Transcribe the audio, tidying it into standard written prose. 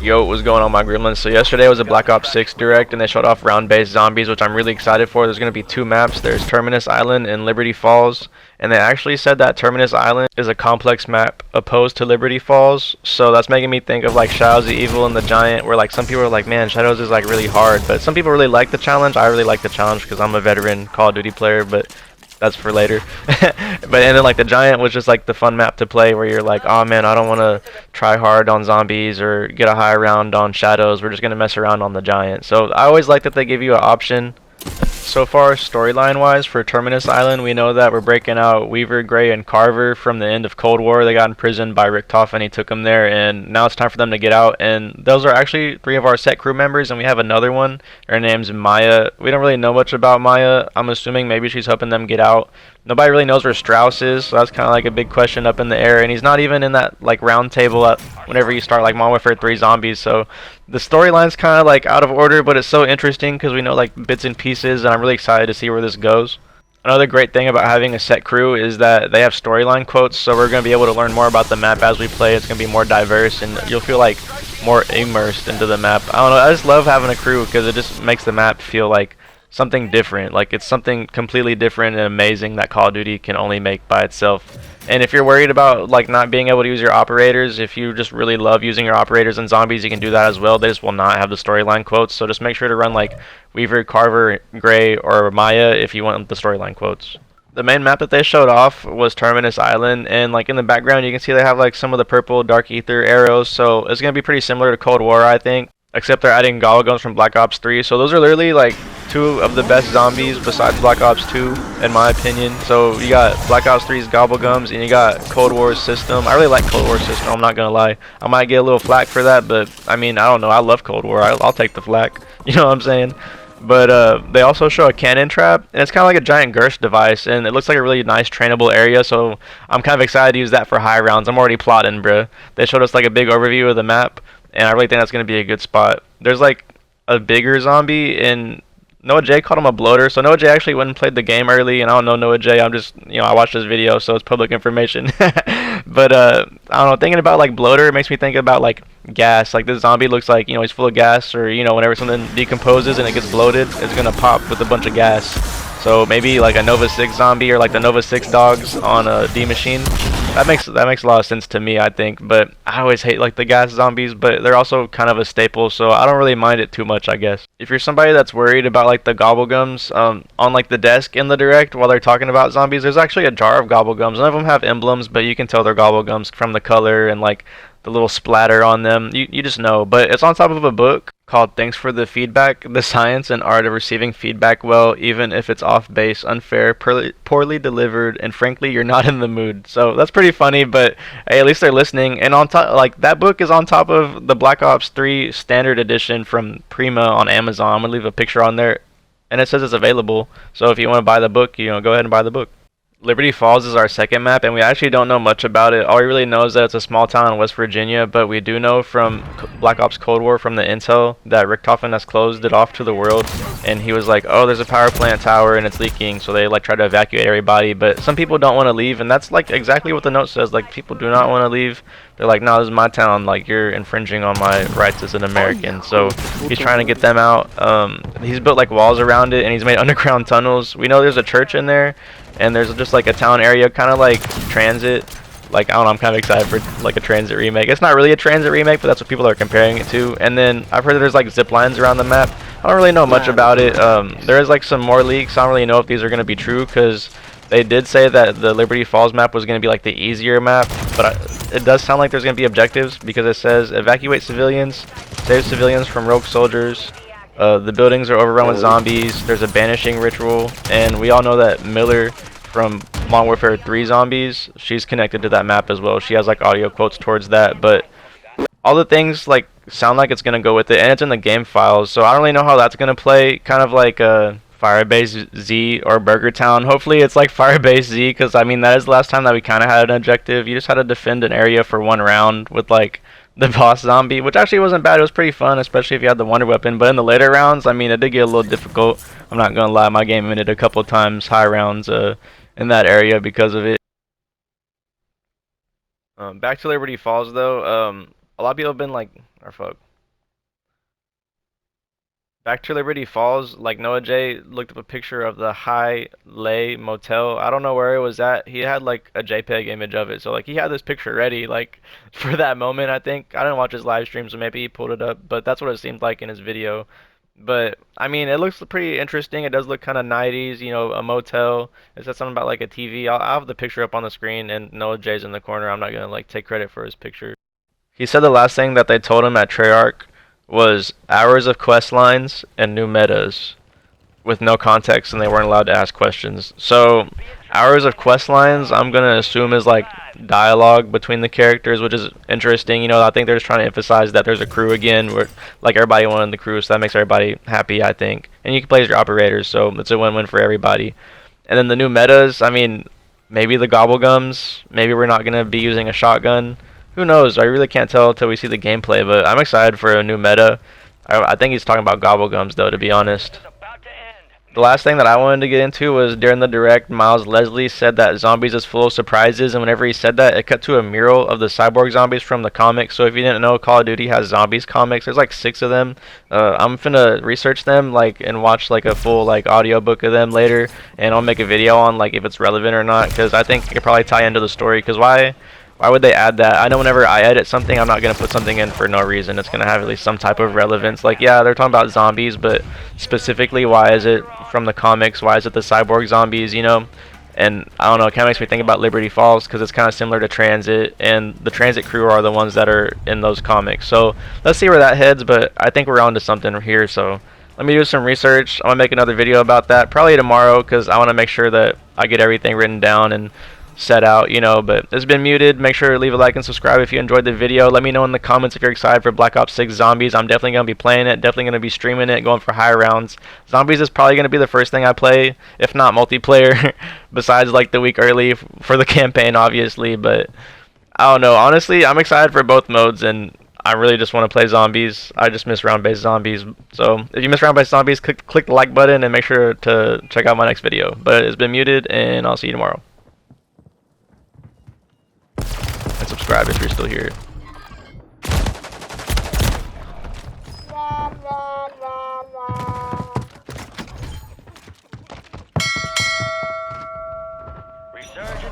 Yo, what's going on, my gremlins? So yesterday was a Black Ops 6 direct, and they showed off round-based zombies, which I'm really excited for. There's going to be two maps. There's Terminus Island and Liberty Falls, and they actually said that Terminus Island is a complex map opposed to Liberty Falls. So that's making me think of like Shadows of Evil and the Giant, where like some people are like, man, Shadows is like really hard, but some people really like the challenge. I really like the challenge because I'm a veteran Call of Duty player, but that's for later. But and then like the Giant was just like the fun map to play, where you're like, oh man, I don't want to try hard on zombies or get a high round on shadows. We're just gonna mess around on the Giant. So I always like that they give you an option. So far, storyline-wise, for Terminus Island, we know that we're breaking out Weaver, Gray, and Carver from the end of Cold War. They got imprisoned by Richtofen, and he took them there, and now it's time for them to get out. And those are actually 3 of our set crew members, and we have another one. Her name's Maya. We don't really know much about Maya. I'm assuming maybe she's helping them get out. Nobody really knows where Strauss is, so that's kind of like a big question up in the air. And he's not even in that like round table at whenever you start like Modern Warfare 3 Zombies. So the storyline's kind of like out of order, but it's so interesting because we know like bits and pieces, and I'm really excited to see where this goes. Another great thing about having a set crew is that they have storyline quotes, so we're going to be able to learn more about the map as we play. It's going to be more diverse, and you'll feel like more immersed into the map. I don't know, I just love having a crew because it just makes the map feel like something different. Like it's something completely different and amazing that Call of Duty can only make by itself. And if you're worried about like not being able to use your operators, if you just really love using your operators in zombies, you can do that as well. They just will not have the storyline quotes, so just make sure to run like Weaver, Carver, Gray, or Maya if you want the storyline quotes. The main map that they showed off was Terminus Island, and like in the background you can see they have like some of the purple Dark Ether arrows, so it's going to be pretty similar to Cold War, I think, except they're adding Gobblegums from Black Ops 3. So those are literally like 2 of the best zombies besides Black Ops 2, in my opinion. So you got Black Ops 3's Gobblegums, and you got Cold War's system. I really like Cold War's system, I'm not gonna lie. I might get a little flack for that, but I mean, I don't know, I love Cold War. I'll take the flack, you know what I'm saying? But they also show a cannon trap, and it's kind of like a giant Gersh device, and it looks like a really nice trainable area, so I'm kind of excited to use that for high rounds. I'm already plotting, bruh. They showed us like a big overview of the map, and I really think that's going to be a good spot. There's like a bigger zombie, and Noah J called him a bloater. So Noah J actually went and played the game early, and I don't know Noah J. I'm just, I watched this video, so it's public information. But I don't know, thinking about like bloater, it makes me think about like gas. Like this zombie looks like, he's full of gas, or whenever something decomposes and it gets bloated, it's gonna pop with a bunch of gas. So maybe like a Nova 6 zombie, or like the Nova 6 dogs on a D machine. That makes a lot of sense to me, I think. But I always hate like the gas zombies, but they're also kind of a staple, so I don't really mind it too much, I guess. If you're somebody that's worried about like the Gobblegums, on like the desk in the direct while they're talking about zombies, there's actually a jar of Gobblegums. None of them have emblems, but you can tell they're Gobblegums from the color and like the little splatter on them. You just know. But it's on top of a book called Thanks for the Feedback, The Science and Art of Receiving Feedback Well, Even if it's Off Base, Unfair, Poorly Delivered, and Frankly You're Not in the Mood. So that's pretty funny, but hey, at least they're listening. And on top, like that book is on top of the Black Ops 3 Standard Edition from Prima on Amazon. I'm gonna leave a picture on there, and it says it's available. So if you want to buy the book, go ahead and buy the book. Liberty Falls is our second map, and we actually don't know much about it. All we really know is that it's a small town in West Virginia, but we do know from Black Ops Cold War, from the intel, that Richtofen has closed it off to the world, and he was like, oh, there's a power plant tower and it's leaking, so they like try to evacuate everybody, but some people don't want to leave, and that's like exactly what the note says. Like, people do not want to leave. They're like, no, this is my town, like you're infringing on my rights as an American. So he's trying to get them out. He's built like walls around it, and he's made underground tunnels. We know there's a church in there, and there's just like a town area, kind of like Transit. Like, I don't know, I'm kind of excited for like a Transit remake. It's not really a Transit remake, but that's what people are comparing it to. And then I've heard that there's like zip lines around the map. I don't really know much about it. There is like some more leaks. I don't really know if these are going to be true, because they did say that the Liberty Falls map was going to be like the easier map, but it does sound like there's going to be objectives, because it says evacuate civilians, save civilians from rogue soldiers. The buildings are overrun with zombies. There's a banishing ritual, and we all know that Miller from Modern Warfare 3 Zombies, she's connected to that map as well. She has like audio quotes towards that, but all the things like sound like it's gonna go with it, and it's in the game files, so I don't really know how that's gonna play. Kind of like Firebase Z or Burger Town. Hopefully it's like Firebase Z, because I mean that is the last time that we kind of had an objective. You just had to defend an area for 1 round with like the boss zombie, which actually wasn't bad. It was pretty fun, especially if you had the wonder weapon. But in the later rounds, I mean, it did get a little difficult. I'm not gonna lie, my game ended a couple times high rounds in that area because of it. Back to Liberty Falls though. A lot of people have been like, or fuck. Back to Liberty Falls, like Noah J looked up a picture of the High Lay Motel. I don't know where it was at. He had like a JPEG image of it. So like he had this picture ready like for that moment, I think. I didn't watch his live stream, so maybe he pulled it up, but that's what it seemed like in his video. But I mean, it looks pretty interesting. It does look kind of 90s, you know, a motel. It said something about like a TV. I'll have the picture up on the screen, and Noah J's in the corner. I'm not gonna like take credit for his picture. He said the last thing that they told him at Treyarch was hours of quest lines and new metas with no context, and they weren't allowed to ask questions. So hours of quest lines, I'm gonna assume is like dialogue between the characters, which is interesting. You know, I think they're just trying to emphasize that there's a crew again, where like everybody wanted the crew, so that makes everybody happy, I think. And you can play as your operators, so it's a win-win for everybody. And then the new metas, I mean, maybe the gobblegums, maybe we're not gonna be using a shotgun. Who knows? I really can't tell until we see the gameplay, but I'm excited for a new meta. I think he's talking about gobblegums, though, to be honest. The last thing that I wanted to get into was during the direct, Miles Leslie said that Zombies is full of surprises, and whenever he said that, it cut to a mural of the cyborg zombies from the comics. So if you didn't know, Call of Duty has zombies comics. There's like 6 of them. I'm finna research them like and watch like a full like audiobook of them later, and I'll make a video on like if it's relevant or not, because I think it could probably tie into the story. Because why would they add that? I know whenever I edit something, I'm not going to put something in for no reason. It's going to have at least some type of relevance. Like, yeah, they're talking about zombies, but specifically, why is it from the comics? Why is it the cyborg zombies, you know? And I don't know, it kind of makes me think about Liberty Falls because it's kind of similar to Transit, and the Transit crew are the ones that are in those comics. So let's see where that heads, but I think we're on to something here. So let me do some research. I'm going to make another video about that, probably tomorrow, because I want to make sure that I get everything written down and set out, you know. But it's been muted. Make sure to leave a like and subscribe if you enjoyed the video. Let me know in the comments if you're excited for Black Ops 6 Zombies. I'm definitely going to be playing it, definitely going to be streaming it, going for high rounds. Zombies is probably going to be the first thing I play, if not multiplayer, besides like the week early for the campaign, obviously. But I don't know, honestly, I'm excited for both modes, and I really just want to play zombies. I just miss round-based zombies. So if you miss round-based zombies, click the like button and make sure to check out my next video. But it's been muted, and I'll see you tomorrow. And subscribe if you're still here.